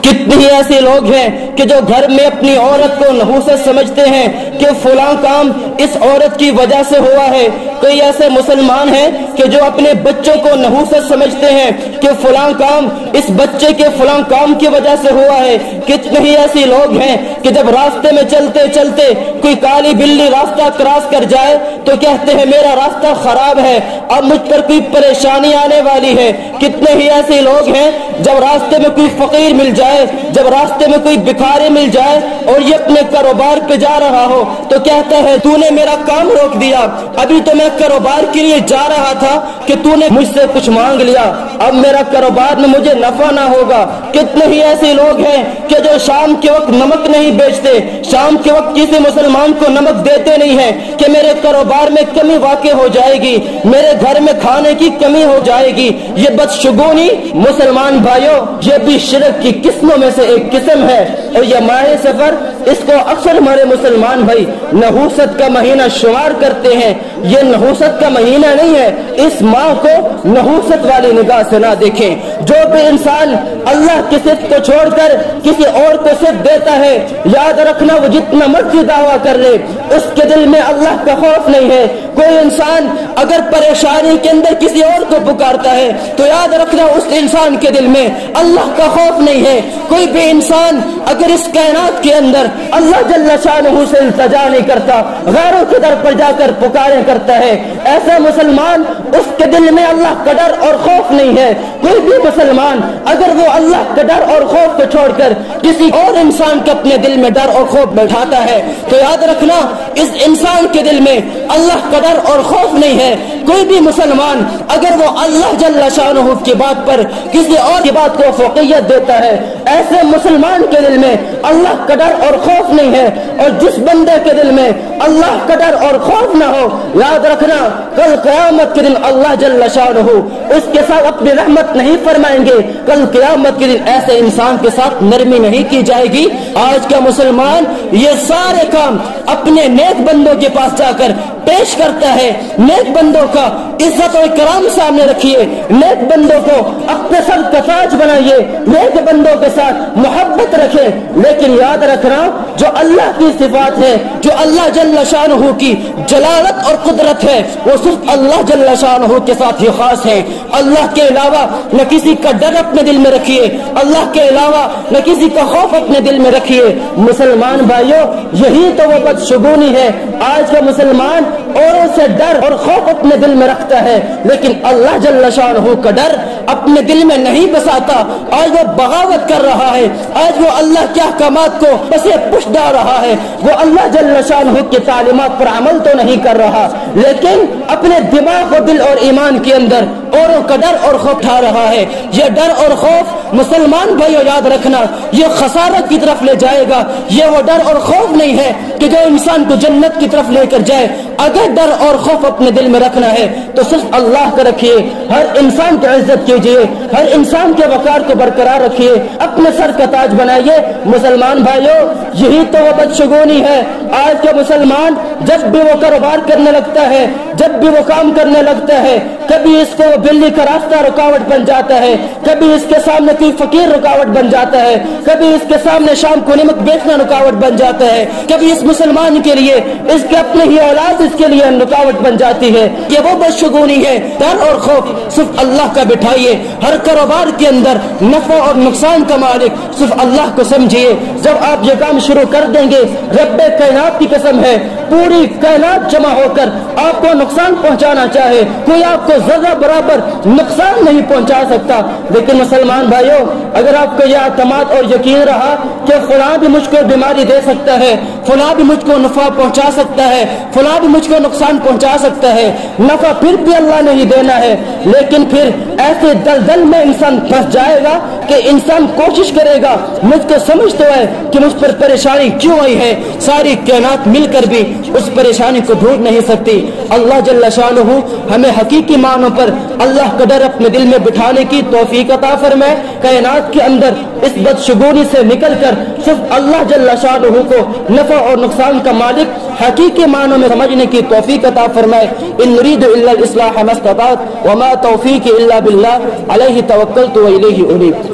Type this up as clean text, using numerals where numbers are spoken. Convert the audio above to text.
कितने ही ऐसे लोग हैं कि जो घर में अपनी औरत को नहूसत समझते हैं कि फलां काम इस औरत की वजह से हुआ है। कई ऐसे मुसलमान हैं कि जो अपने बच्चों को नहूसत समझते हैं कि फलां काम इस बच्चे के फलां काम की वजह से हुआ है। कितने ही ऐसे लोग हैं कि जब रास्ते में चलते चलते कोई काली बिल्ली रास्ता क्रॉस कर जाए तो कहते हैं मेरा रास्ता खराब है, अब मुझ पर कोई परेशानी आने वाली है। कितने ही ऐसे लोग हैं जब रास्ते में कोई फकीर मिल जाए, जब रास्ते में कोई भिखारी मिल जाए और ये अपने कारोबार पे जा रहा हो तो कहता है तूने मेरा काम रोक दिया, अभी तो मैं कारोबार के लिए जा रहा था कि तूने मुझसे कुछ मांग लिया, अब मेरा कारोबार में मुझे नफा ना होगा। कितने ही ऐसे लोग हैं कि जो शाम के वक्त नमक नहीं बेचते, शाम के वक्त किसी मुसलमान को नमक देते नहीं है कि मेरे कारोबार में कमी वाक़ई हो जाएगी, मेरे घर में खाने की कमी हो जाएगी। ये बदशगुनी मुसलमान भाइयों, ये भी शिरक की किस्मों में से एक किस्म है। और ये माह सफर, इसको अक्सर हमारे मुसलमान भाई नहूसत का महीना शुमार करते हैं। ये नहूसत का महीना नहीं है, इस माह को नहूसत वाली निगाह से ना देखें। जो भी इंसान अल्लाह की सिफ़त को छोड़कर किसी और को सिफ़त देता है, याद रखना वो जितना मर्जी दावा कर ले, उसके दिल में अल्लाह का खौफ नहीं है। कोई इंसान अगर परेशानी के अंदर किसी और को पुकारता है तो याद रखना उस इंसान के दिल में अल्लाह का खौफ नहीं है। कोई भी इंसान अगर इस कायनात के अंदर अल्लाह जल्ल शानहू से इल्तिजा नहीं करता, गैरों के दर पर जाकर पुकारे करता है, ऐसा मुसलमान उसके दिल में अल्लाह का डर और खौफ नहीं है। कोई भी मुसलमान अगर वो अल्लाह का डर और खौफ को छोड़कर किसी और इंसान के अपने दिल में डर और खौफ बैठाता है तो याद रखना इस इंसान के दिल में अल्लाह का डर और खौफ नहीं है। कोई भी मुसलमान अगर वो अल्लाह जल्ल शानहू की बात पर किसी और की बात को फौकियत देता है, ऐसे मुसलमान के दिल में अल्लाह का डर और खौफ नहीं है। और जिस बंदे के दिल में अल्लाह का डर और खौफ ना हो, याद रखना कल क़यामत के दिन अल्लाह जल्ल शानहू उसके साथ अपनी रहमत नहीं फरमाएंगे। कल क़यामत के दिन ऐसे इंसान के साथ नरमी नहीं की जाएगी। आज का मुसलमान ये सारे काम अपने नेक बंदों के पास जाकर पेश करता है। नेक बंदों का इज्जत और इकराम सामने रखिए, नेक बंदों को अपने सर का ताज बनाइए, नेक बंदों के साथ मोहब्बत रखें। लेकिन याद रखना जो अल्लाह की सिफात है, जो अल्लाह जल्ल शानहू की जलालत और कुदरत है, वो सिर्फ अल्लाह जल्ल शानहू के साथ ही खास है। अल्लाह के अलावा न किसी का डर अपने दिल में रखिए, अल्लाह के अलावा न किसी का खौफ अपने दिल में रखिए। मुसलमान भाइयों, यही तो वो बदशगुनी है। आज का मुसलमान औरों से डर और खौफ अपने दिल में रखता है, लेकिन अल्लाह जल्ल शानहू का डर अपने दिल में नहीं बसाता। आज वो बगावत कर रहा है, आज वो अल्लाह के अहकामात को बसे पुश डाल रहा है, वो अल्लाह जल्ल शानहू की तालीमात पर अमल तो नहीं कर रहा, लेकिन अपने दिमाग और दिल और ईमान के अंदर औरों का डर और खौफ उठा रहा है। ये डर और खौफ मुसलमान भाइयों याद रखना ये खसारत की तरफ ले जाएगा। ये वो डर और खौफ नहीं है कि जो इंसान को जन्नत की तरफ लेकर जाए। अगर डर और खौफ अपने दिल में रखना है तो सिर्फ अल्लाह का रखिए, हर इंसान की इज्जत कीजिए, हर इंसान के वकार को बरकरार रखिए, अपने सर का ताज बनाइए। मुसलमान भाइयों, यही तो वो बदशगुनी है। आज के मुसलमान जब भी वो कारोबार करने लगता है, जब भी वो काम करने लगता है, कभी इसको बिल्ली का रास्ता रुकावट बन जाता है, कभी इसके सामने कोई फकीर रुकावट बन जाता है, कभी इसके सामने शाम को नमक बेचना रुकावट बन जाता है, कभी इस मुसलमान के लिए इसके अपने ही औलाद इसके लिए रुकावट बन जाती है। ये वो बदशगुनी है। डर और खौफ सिर्फ अल्लाह का बिठाइए। हर कारोबार के अंदर नफा और नुकसान का मालिक सिर्फ अल्लाह को समझिए। जब आप ये काम शुरू कर देंगे, रब्बे कायनात की कसम है, पूरी कायनात जमा होकर आपको नुकसान पहुंचाना चाहे, कोई आपको जरा बराबर नुकसान नहीं पहुंचा सकता। लेकिन मुसलमान भाइयों, अगर आपको यह अतमाद और यकीन रहा कि फलां भी मुझको बीमारी दे सकता है, फलां भी मुझको नफा पहुंचा सकता है, फलां भी मुझको नुकसान पहुंचा सकता है, नफा फिर भी अल्लाह ने ही देना है, लेकिन फिर ऐसे दलदल में इंसान फंस जाएगा कि इंसान कोशिश करेगा मुझको समझ तो है कि मुझ पर परेशानी क्यों आई है, सारी कायनात मिलकर भी उस परेशानी को ढूंढ नहीं सकती। अल्लाह जल्ल शानहू हमें हकीकी मानों पर अल्लाह का डर अपने दिल में बिठाने की तौफीक अता फरमाए। कायनात के अंदर इस बदशगुनी से निकलकर सिर्फ अल्लाह जल्ल शानहू को नफा और नुकसान का मालिक हकीकी मानों में समझने की तौफीक अता फरमाए। इन नुरीदु इल्ला अल इस्लाह मस्तताअत व मा तौफीकी इल्ला बिल्लाह अलैहि तवक्कलतु व इलैहि उनीब।